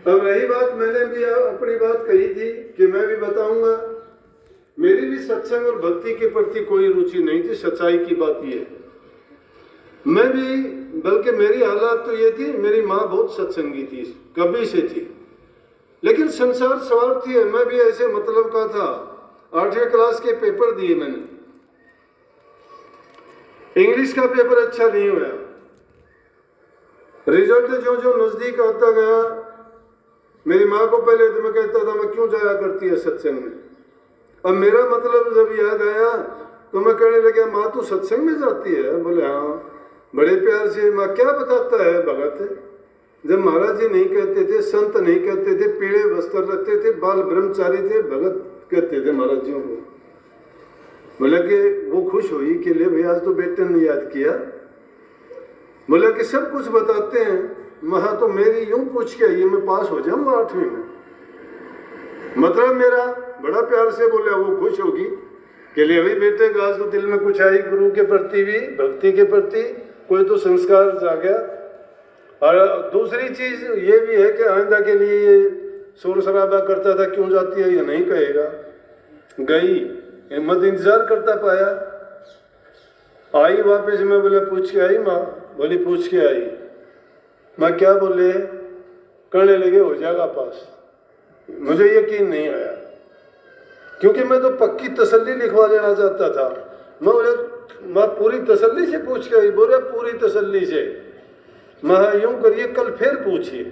अब रही बात, मैंने भी अपनी बात कही थी कि मैं भी बताऊंगा, मेरी भी सत्संग और भक्ति के प्रति कोई रुचि नहीं थी। सच्चाई की बात ये, मैं भी, बल्कि मेरी हालात तो ये थी, मेरी माँ बहुत सत्संगी थी, कभी से थी, लेकिन संसार स्वार्थी है। मैं भी ऐसे मतलब का था। 8वीं क्लास के पेपर दिए मैंने, इंग्लिश का पेपर अच्छा नहीं हुआ, रिजल्ट जो जो नजदीक आता गया, मेरी माँ को पहले तो मैं कहता था मैं क्यों जाया करती है सत्संग में। अब मेरा मतलब जब याद आया तो मैं कहने लगा माँ तू सत्संग में जाती है? बोले हाँ। बड़े प्यार से, माँ क्या बताता है भगत? जब महाराज जी नहीं कहते थे, संत नहीं कहते थे, पीले वस्त्र रखते थे, बाल ब्रह्मचारी थे, भगत कहते थे महाराज जी को। बोला कि वो खुश हुई कि ले भाई आज तो बेटे ने याद किया। बोला कि सब कुछ बताते हैं। महा तो मेरी यूं पूछ के आई, मैं पास हो जाऊंगा 8वीं में। मतलब मेरा बड़ा प्यार से बोला, वो खुश होगी कि ले भाई बेटे आज तो दिल में कुछ आई, गुरु के प्रति भी, भक्ति के प्रति कोई तो संस्कार जागा। और दूसरी चीज ये भी है कि आइंदा के लिए ये शोर शराबा करता था, क्यों जाती है ये नहीं कहेगा। गई, हिम्मत इंतजार करता पाया, आई वापस। मैं बोले पूछ के आई माँ? बोली पूछ के आई। मैं क्या बोले? करने लगे हो जाएगा पास। मुझे यकीन नहीं आया, क्योंकि मैं तो पक्की तसल्ली लिखवा लेना चाहता था। मैं बोले माँ पूरी तसल्ली से पूछ के आई? बोले पूरी तसल्ली से। मैं यूं करिए कल फिर पूछिए।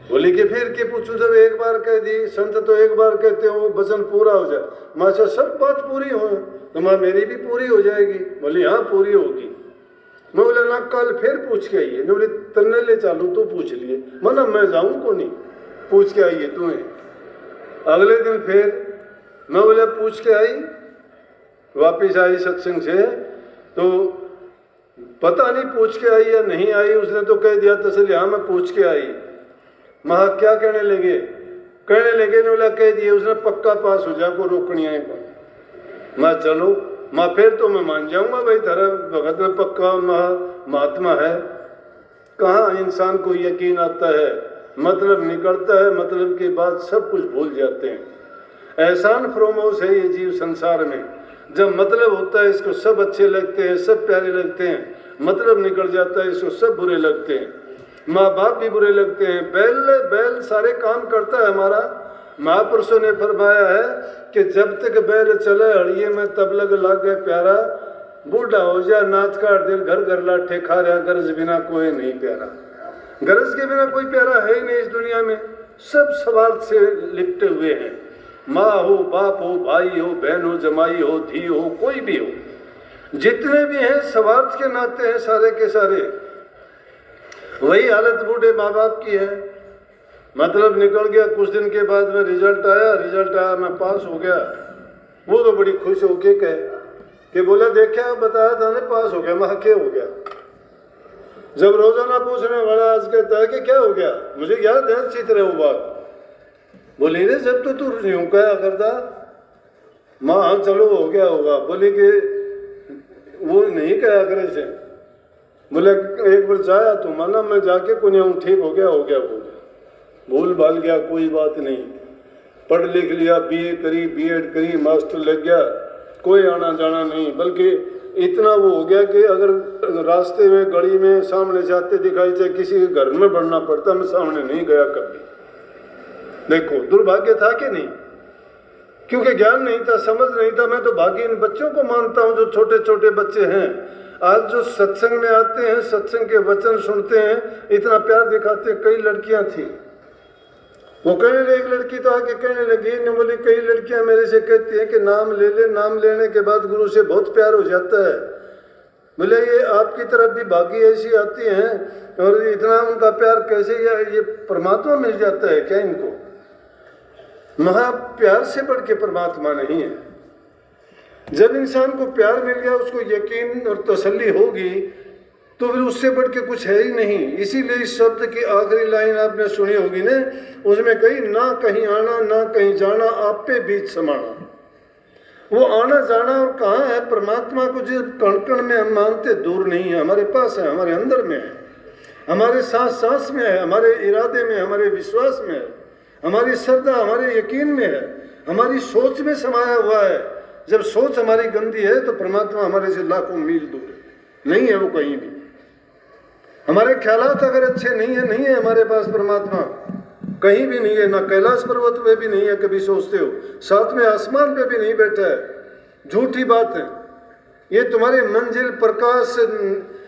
बोले कि फिर के पूछूं? जब एक बार कह दी, संत तो एक बार कहते हो वचन पूरा हो जाए। माँ सब बात पूरी हो तो माँ मेरी भी पूरी हो जाएगी। बोली हाँ पूरी होगी। मैं बोला ना कल फिर पूछ के आइए। बोले तन्ने ले चालू तो पूछ लिए। मना मैं जाऊं को नहीं, पूछ के आइए तुम्हें। अगले दिन फिर मैं बोला पूछ के आई। वापिस आई सत्संग से तो पता नहीं पूछ के आई या नहीं आई। उसने तो कह दिया तसली हाँ मैं पूछ के आई। महा क्या कहने लगे? कहने लगे ने बोला कह दिए उसने पक्का पास हो जा, को रोकनी है। मैं चलो माँ फिर तो मैं मान जाऊंगा भाई, तेरा भगत में पक्का महात्मा है। कहाँ इंसान को यकीन आता है, मतलब निकलता है, मतलब के बाद सब कुछ भूल जाते हैं। एहसान फरोमोश है ये जीव संसार में। जब मतलब होता है इसको सब अच्छे लगते हैं, सब प्यारे लगते हैं। मतलब निकल जाता है इसको सब बुरे लगते हैं। माँ बाप भी बुरे लगते हैं। बैल सारे काम करता है हमारा। महापुरुषों ने फरमाया है कि जब तक बैल चले हड़िए में तब लग गए प्यारा। बूढ़ा हो जा नाच काट दिल, घर घर लाठे खा रहा, गरज बिना कोई नहीं प्यारा। गरज के बिना कोई प्यारा है ही नहीं इस दुनिया में। सब स्वार्थ से लिपटे हुए हैं। माँ हो, बाप हो, भाई हो, बहन हो, जमाई हो, धी हो, कोई भी हो, जितने भी हैं स्वार्थ के नाते हैं सारे के सारे। वही हालत बूढ़े माँ बाप की है। मतलब निकल गया, कुछ दिन के बाद में रिजल्ट आया, मैं पास हो गया। वो तो बड़ी खुश होके कहे कि बोला देखा बताया था ना पास हो गया। मैं क्या हो गया? जब रोजाना पूछने वाला आज कहता है कि क्या हो गया, मुझे याद है अच्छी तरह वो बात। बोली रे जब तो तू यूं कहा करता। माँ हाँ चलो हो गया होगा। बोली कि वो नहीं कहा करे से। बोले एक बार जाया तो माना, मैं जाके को नहीं ठीक हो गया भूल भाल गया, कोई बात नहीं। पढ़ लिख लिया, बीए करी, बीएड करी, मास्टर लग गया, कोई आना जाना नहीं। बल्कि इतना वो हो गया कि अगर रास्ते में गली में सामने जाते दिखाई चाहे किसी के घर में बढ़ना पड़ता, मैं सामने नहीं गया कभी। देखो दुर्भाग्य था कि नहीं? क्योंकि ज्ञान नहीं था, समझ नहीं था। मैं तो भाग्य इन बच्चों को मानता हूँ जो छोटे छोटे बच्चे हैं आज जो सत्संग में आते हैं, सत्संग के वचन सुनते हैं, इतना प्यार दिखाते हैं। कई लड़कियां थी, वो कहने लगी, एक लड़की तो आके कहने लगी ने बोली कई लड़कियां मेरे से कहती हैं कि नाम ले ले, नाम लेने के बाद गुरु से बहुत प्यार हो जाता है। बोले ये आपकी तरफ भी भागी ऐसी आती हैं और इतना उनका प्यार कैसे, ये परमात्मा मिल जाता है क्या इनको? महा प्यार से बढ़ के परमात्मा नहीं है। जब इंसान को प्यार मिल गया, उसको यकीन और तसल्ली होगी, तो फिर उससे बढ़ के कुछ है ही नहीं। इसीलिए इस शब्द की आखिरी लाइन आपने सुनी होगी ना, उसमें कही ना कहीं आना ना कहीं जाना, आप पे बीच समाना। वो आना जाना और कहाँ है? परमात्मा को जिस कण कण में हम मानते दूर नहीं है, हमारे पास है, हमारे अंदर में है। हमारे सांस सांस में है, हमारे इरादे में, हमारे विश्वास में है, हमारी श्रद्धा, हमारे यकीन में है, हमारी सोच में समाया हुआ है। जब सोच हमारी गंदी है तो परमात्मा हमारे से लाखों मील दूर है, नहीं है वो कहीं भी। हमारे ख्यालात अगर अच्छे नहीं है हमारे पास परमात्मा कहीं भी नहीं है, ना कैलाश पर्वत पे भी नहीं है, कभी सोचते हो, साथ में आसमान पे भी नहीं बैठा है। झूठी बात है ये, तुम्हारे मंजिल प्रकाश,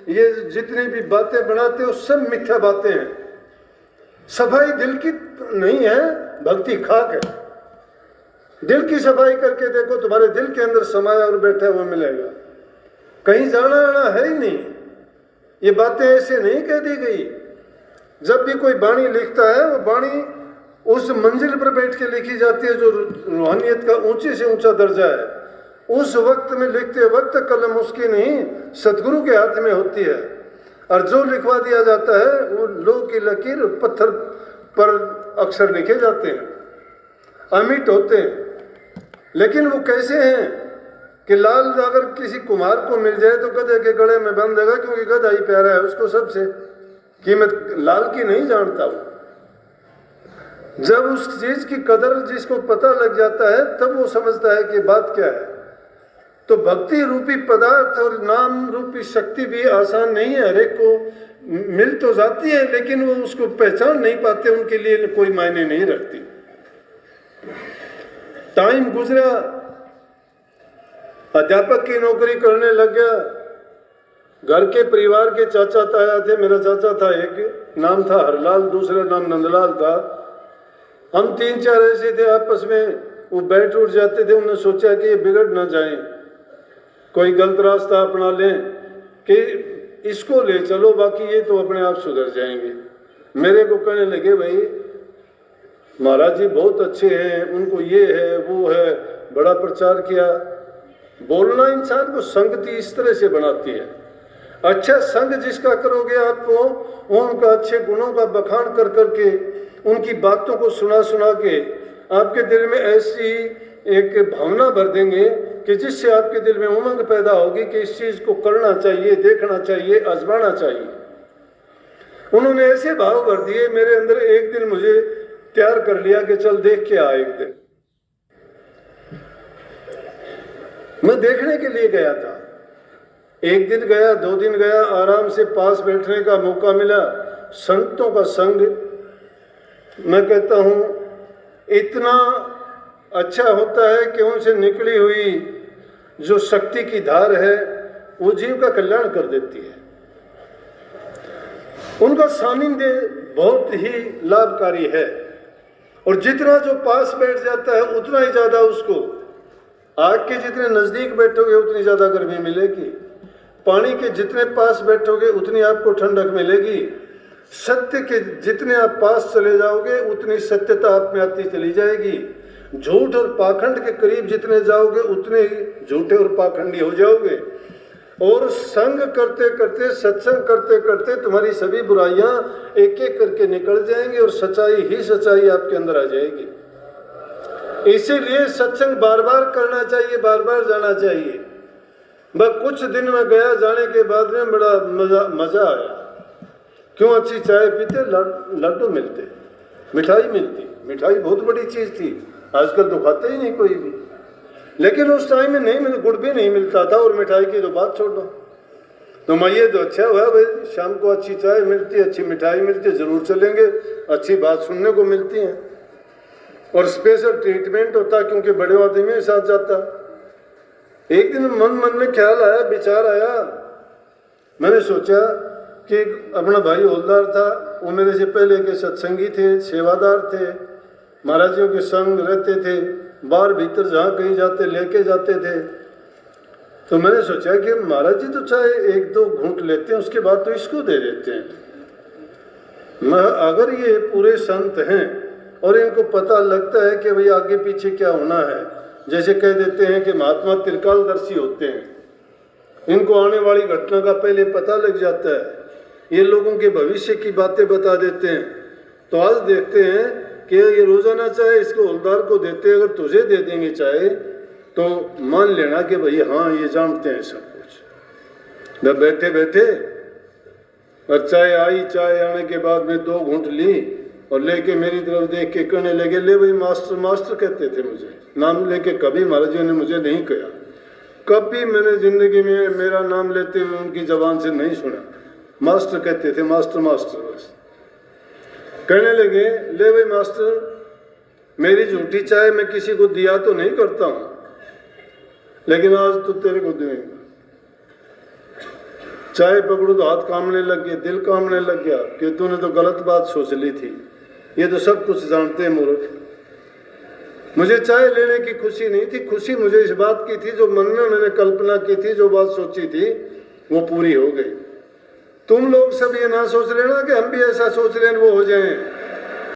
ये जितनी भी बातें बनाते हो सब मिथ्या बातें हैं। सफाई दिल की नहीं है, भक्ति खाक है। दिल की सफाई करके देखो, तुम्हारे दिल के अंदर समाया और बैठा वो मिलेगा, कहीं जाना आना है ही नहीं। ये बातें ऐसे नहीं कह दी गई। जब भी कोई वाणी लिखता है वो वाणी उस मंजिल पर बैठ के लिखी जाती है जो रूहानियत का ऊंचे से ऊंचा दर्जा है। उस वक्त में लिखते वक्त कलम उसकी नहीं, सतगुरु के हाथ में होती है। और जो लिखवा दिया जाता है वो लोह की लकीर पत्थर पर अक्षर लिखे जाते हैं, अमिट होते हैं। लेकिन वो कैसे हैं कि लाल अगर किसी कुम्हार को मिल जाए तो गधे के गले में बंद देगा, क्योंकि गधा ही प्यारा है उसको सबसे, कीमत लाल की नहीं जानता वो। जब उस चीज की कदर जिसको पता लग जाता है तब वो समझता है कि बात क्या है। तो भक्ति रूपी पदार्थ और नाम रूपी शक्ति भी आसान नहीं है, हर एक को मिल तो जाती है लेकिन वो उसको पहचान नहीं पाते, उनके लिए कोई मायने नहीं रखती। टाइम गुजरा, अध्यापक की नौकरी करने लग गया। घर के परिवार के चाचा ताया थे, मेरा चाचा था एक, नाम था हरलाल, दूसरा नाम नंदलाल था। हम 3-4 ऐसे थे आपस में, वो बैठ उठ जाते थे। उन्होंने सोचा कि ये बिगड़ ना जाए, कोई गलत रास्ता अपना लें कि इसको ले चलो, बाकी ये तो अपने आप सुधर जाएंगे। मेरे को कहने लगे, भाई महाराज जी बहुत अच्छे हैं, उनको ये है वो है, बड़ा प्रचार किया। बोलना इंसान को संगति इस तरह से बनाती है। अच्छा संग जिसका करोगे आपको, वो उनका अच्छे गुणों का बखान कर करके, उनकी बातों को सुना सुना के आपके दिल में ऐसी एक भावना भर देंगे कि जिससे आपके दिल में उमंग पैदा होगी कि इस चीज को करना चाहिए, देखना चाहिए, आजमाना चाहिए। उन्होंने ऐसे भाव भर दिए मेरे अंदर, एक दिन मुझे तैयार कर लिया कि चल देख के आ। एक दिन मैं देखने के लिए गया था, एक दिन गया, 2 दिन गया, आराम से पास बैठने का मौका मिला। संतों का संग, मैं कहता हूं इतना अच्छा होता है कि उनसे निकली हुई जो शक्ति की धार है वो जीव का कल्याण कर देती है। उनका सानिध्य बहुत ही लाभकारी है, और जितना जो पास बैठ जाता है उतना ही ज्यादा उसको, आग के जितने नजदीक बैठोगे उतनी ज्यादा गर्मी मिलेगी, पानी के जितने पास बैठोगे उतनी आपको ठंडक मिलेगी, सत्य के जितने आप पास चले जाओगे उतनी सत्यता आप में आती चली जाएगी, झूठ और पाखंड के करीब जितने जाओगे उतने ही झूठे और पाखंडी हो जाओगे। और संग करते करते, सत्संग करते करते तुम्हारी सभी बुराइयां एक एक करके निकल जाएंगी और सच्चाई ही सच्चाई आपके अंदर आ जाएगी। इसीलिए सत्संग बार बार करना चाहिए, बार बार जाना चाहिए। बस कुछ दिन में गया, जाने के बाद में बड़ा मजा आया। क्यों? अच्छी चाय पीते, लड्डू मिलते, मिठाई मिलती। मिठाई बहुत बड़ी चीज थी, आजकल तो खाते ही नहीं कोई भी, लेकिन उस टाइम में नहीं, गुड़ भी नहीं मिलता था, और मिठाई की तो बात छोड़ दो। तो मैं ये तो अच्छा हुआ भाई, शाम को अच्छी चाय मिलती है, अच्छी मिठाई मिलती है, जरूर चलेंगे, अच्छी बात सुनने को मिलती है, और स्पेशल ट्रीटमेंट होता क्योंकि बड़े आदमी के साथ जाता। एक दिन मन में ख्याल आया, विचार आया, मैंने सोचा कि अपना भाई हौलदार था, वो मेरे से पहले के सत्संगी थे, सेवादार थे, महाराजियों के संग रहते थे, बाहर भीतर जहाँ कहीं जाते लेके जाते थे। तो मैंने सोचा कि महाराज जी तो चाहे 1-2 घूंट लेते हैं, उसके बाद तो इसको दे देते हैं। मैं अगर ये पूरे संत हैं और इनको पता लगता है कि भाई आगे पीछे क्या होना है, जैसे कह देते हैं कि महात्मा त्रिकालदर्शी होते हैं, इनको आने वाली घटना का पहले पता लग जाता है, ये लोगों के भविष्य की बातें बता देते हैं। तो आज देखते हैं कि ये रोजाना चाहे इसको हौलदार को देते, अगर तुझे दे देंगे चाहे तो मान लेना कि भाई हाँ ये जानते हैं सब कुछ। मैं बैठे बैठे और चाय आई, चाय आने के बाद में 2 घूंट ली और लेके मेरी तरफ देख के कहने लगे, ले भाई मास्टर मास्टर कहते थे मुझे, नाम लेके कभी महाराज जी ने मुझे नहीं कहा, कभी मैंने जिंदगी में मेरा नाम लेते हुए उनकी जबान से नहीं सुना, मास्टर कहते थे, मास्टर मास्टर बस। कहने लगे, ले भाई मास्टर, मेरी झूठी चाय मैं किसी को दिया तो नहीं करता हूं, लेकिन आज तो तेरे को दूंगा। चाय पकड़ू तो हाथ कामने लग गया, दिल कामने लग गया कि तूने तो गलत बात सोच ली थी, ये तो सब कुछ जानते हैं मूर्ख। मुझे चाय लेने की खुशी नहीं थी, खुशी मुझे इस बात की थी जो मन में मैंने कल्पना की थी, जो बात सोची थी वो पूरी हो गई। तुम लोग सब ये ना सोच लेना कि हम भी ऐसा सोच रहे हैं वो हो जाएं।